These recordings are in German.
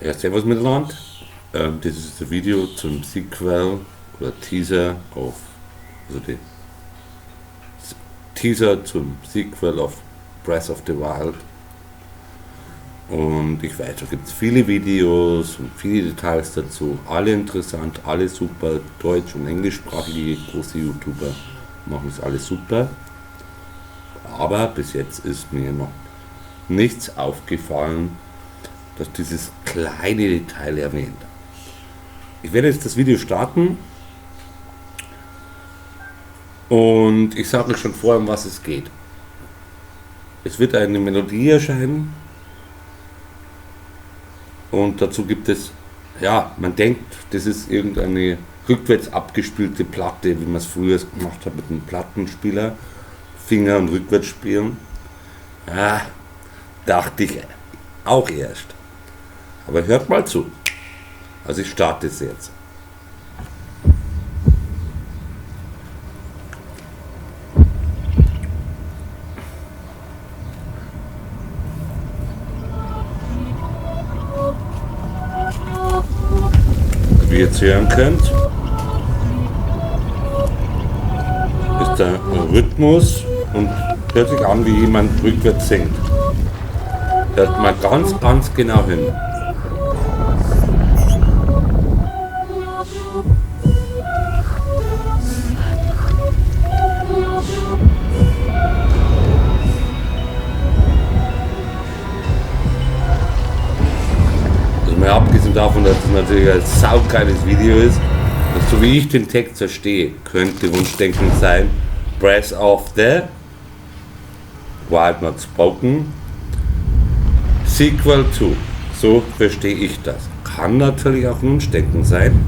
Ja, servus miteinander. Das ist das Video zum Sequel oder Teaser auf, also die Teaser zum Sequel of Breath of the Wild. Und ich weiß, da gibt es viele Videos und viele Details dazu. Alle interessant, alle super. Deutsch- und englischsprachige große YouTuber machen es alles super. Aber bis jetzt ist mir noch nichts aufgefallen, dass dieses kleine Detail erwähnt. Ich werde jetzt das Video starten und ich sage euch schon vorher, um was es geht. Es wird eine Melodie erscheinen und dazu gibt es, ja, man denkt, das ist irgendeine rückwärts abgespielte Platte, wie man es früher gemacht hat mit einem Plattenspieler, Finger und rückwärts spielen. Ja, dachte ich auch erst. Aber hört mal zu. Also ich starte es jetzt. Wie ihr jetzt hören könnt, ist der Rhythmus und hört sich an, wie jemand rückwärts singt. Hört mal ganz genau hin. Mal abgesehen davon, dass es natürlich ein saugeiles Video ist, und so wie ich den Text verstehe, könnte Wunschdenken sein, Breath of the Wild Not Spoken, Sequel to. So verstehe ich das. Kann natürlich auch Wunschdenken sein,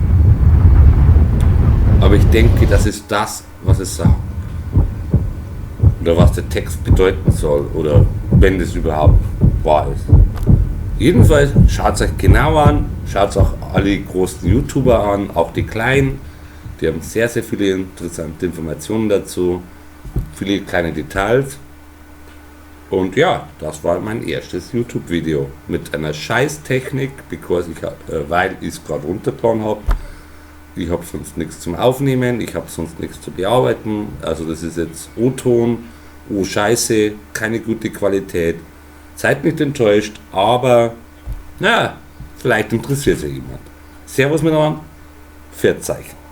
aber ich denke, das ist das, was es sagt. Oder was der Text bedeuten soll, oder wenn das überhaupt wahr ist. Jedenfalls schaut es euch genau an, schaut auch alle großen YouTuber an, auch die kleinen, die haben sehr viele interessante Informationen dazu, viele kleine Details. Und ja, das war mein erstes YouTube-Video mit einer Scheiß-Technik, weil ich es gerade runtergeladen habe. Ich habe sonst nichts zum Aufnehmen, ich habe sonst nichts zu bearbeiten, also das ist jetzt O-Ton, oh Scheiße, keine gute Qualität. Seid nicht enttäuscht, aber na, vielleicht interessiert sich jemand. Servus miteinander, Pfiat Zeichen.